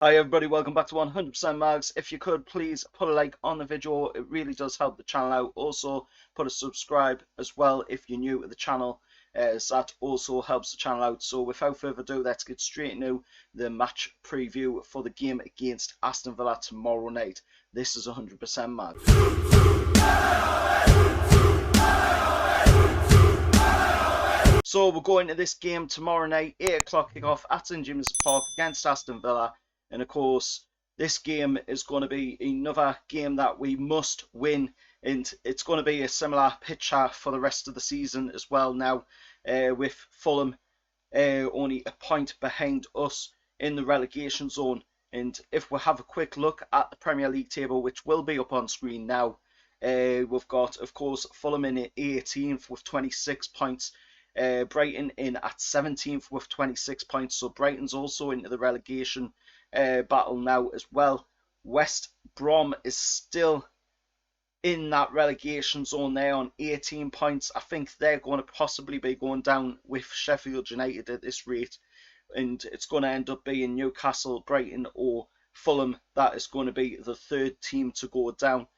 Hi everybody, welcome back to 100% Mags. If you could please put a like on the video, it really does help the channel out. Also put a subscribe as well if you're new to the channel, as that also helps the channel out. So without further ado, let's get straight into the match preview for the game against Aston Villa tomorrow night. This is 100% Mags. So we're going to this game tomorrow night, 8 o'clock kick-off at St James's Park against Aston Villa. And of course, this game is going to be another game that we must win. And it's going to be a similar picture for the rest of the season as well now, with Fulham only a point behind us in the relegation zone. And if we have a quick look at the Premier League table, which will be up on screen now, we've got, of course, Fulham in 18th with 26 points. Brighton in at 17th with 26 points, so Brighton's also into the relegation battle now as well. West Brom is still in that relegation zone there on 18 points. I think they're going to possibly be going down with Sheffield United at this rate, and it's going to end up being Newcastle, Brighton or Fulham that is going to be the third team to go down.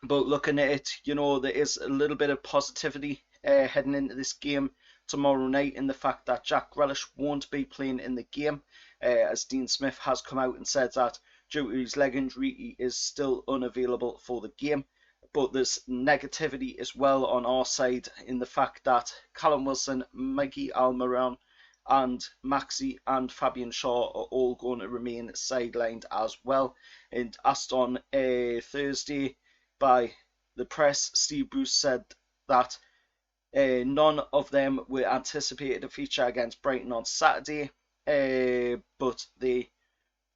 But looking at it, you know, there is a little bit of positivity heading into this game tomorrow night in the fact that Jack Grealish won't be playing in the game, as Dean Smith has come out and said that due to his leg injury he is still unavailable for the game. But there's negativity as well on our side in the fact that Callum Wilson, Mikey Almiron and Maxi and Fabian Shaw are all going to remain sidelined as well. And asked on Thursday by the press, Steve Bruce said that none of them were anticipated to feature against Brighton on Saturday, but there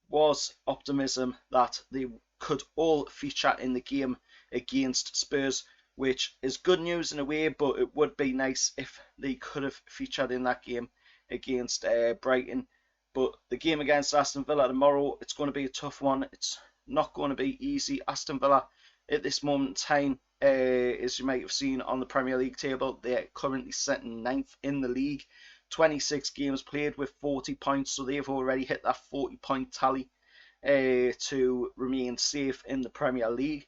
was optimism that they could all feature in the game against Spurs, which is good news in a way, but it would be nice if they could have featured in that game against Brighton. But the game against Aston Villa tomorrow, it's going to be a tough one. It's not going to be easy. Aston Villa at this moment in time, as you might have seen on the Premier League table, they're currently sitting 9th in the league. 26 games played with 40 points, so they've already hit that 40-point tally to remain safe in the Premier League.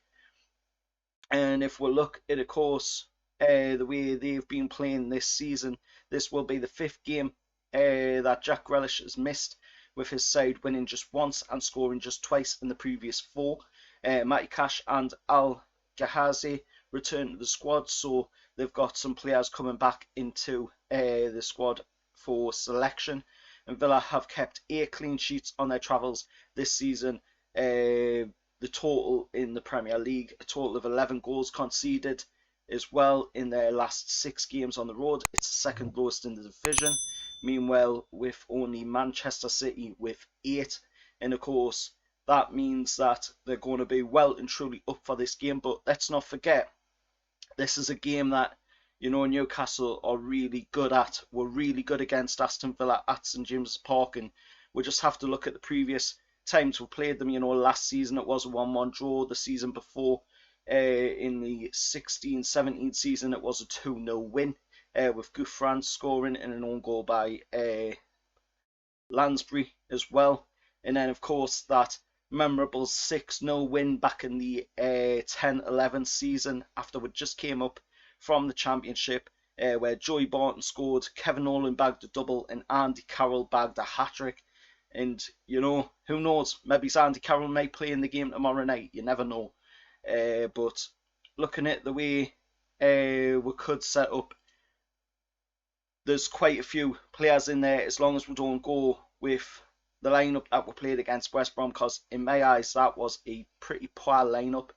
And if we look at, of course, the way they've been playing this season, this will be the 5th game that Jack Grealish has missed, with his side winning just once and scoring just twice in the previous 4. Matty Cash and Al Ghazi return to the squad, so they've got some players coming back into the squad for selection. And Villa have kept 8 clean sheets on their travels this season. The total in the Premier League, a total of 11 goals conceded as well in their last 6 games on the road. It's the second lowest in the division. Meanwhile, with only Manchester City with 8, and of course that means that they're going to be well and truly up for this game. But let's not forget, this is a game that, you know, Newcastle are really good at. We're really good against Aston Villa at St James's Park, and we just have to look at the previous times we played them. You know, last season it was a 1-1 draw. The season before, in the 16-17 season, it was a 2-0 win, with Gouffran scoring and an own goal by Lansbury as well. And then, of course, that memorable 6-0 win back in the 10-11 season after we just came up from the Championship, where Joey Barton scored, Kevin Nolan bagged a double and Andy Carroll bagged a hat-trick. And, you know, who knows, maybe Andy Carroll may play in the game tomorrow night, you never know. But looking at the way we could set up, there's quite a few players in there, as long as we don't go with the lineup that we played against West Brom, because in my eyes that was a pretty poor lineup.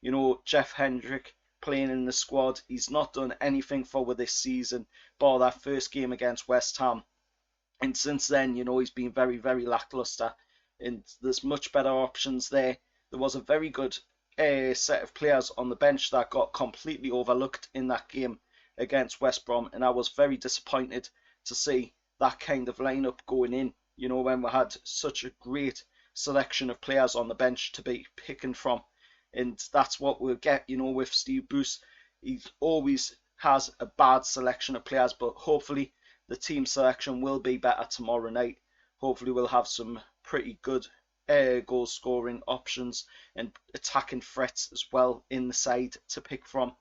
You know, Jeff Hendrick playing in the squad, he's not done anything for this season bar that first game against West Ham, and since then, you know, he's been very, very lackluster, and there's much better options there. There was a very good set of players on the bench that got completely overlooked in that game against West Brom, and I was very disappointed to see that kind of lineup going in, you know, when we had such a great selection of players on the bench to be picking from. And that's what we'll get, you know, with Steve Bruce. He always has a bad selection of players, but hopefully the team selection will be better tomorrow night. Hopefully we'll have some pretty good goal scoring options and attacking threats as well in the side to pick from.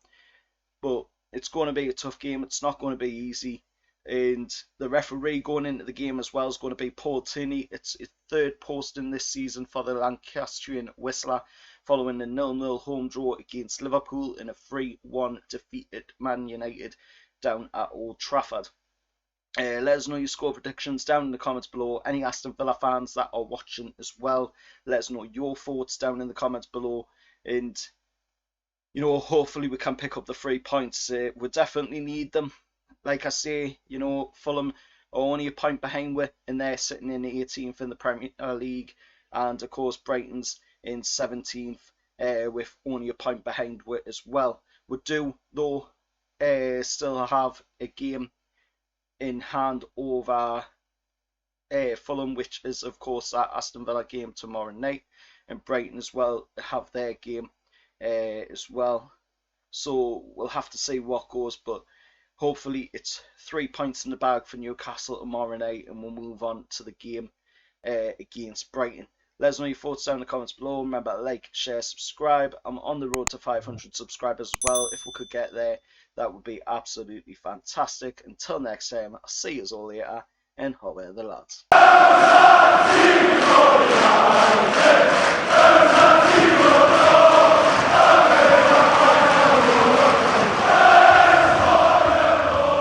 But it's going to be a tough game. It's not going to be easy. And the referee going into the game as well is going to be Paul Tierney. It's his third posting this season for the Lancastrian Whistler, following the 0-0 home draw against Liverpool and a 3-1 defeat at Man United down at Old Trafford. Let us know your score predictions down in the comments below. Any Aston Villa fans that are watching as well, let us know your thoughts down in the comments below. And, you know, hopefully we can pick up the 3 points. We definitely need them. Like I say, you know, Fulham are only a point behind we, and they're sitting in 18th in the Premier League. And, of course, Brighton's in 17th with only a point behind we as well. We do, though, still have a game in hand over Fulham, which is of course that Aston Villa game tomorrow night, and Brighton as well have their game as well. So we'll have to see what goes, but hopefully it's 3 points in the bag for Newcastle tomorrow night, and we'll move on to the game against Brighton. Let us know your thoughts down in the comments below. Remember to like, share, subscribe. I'm on the road to 500 subscribers as well. If we could get there, that would be absolutely fantastic. Until next time, I'll see you all later, and however the lads.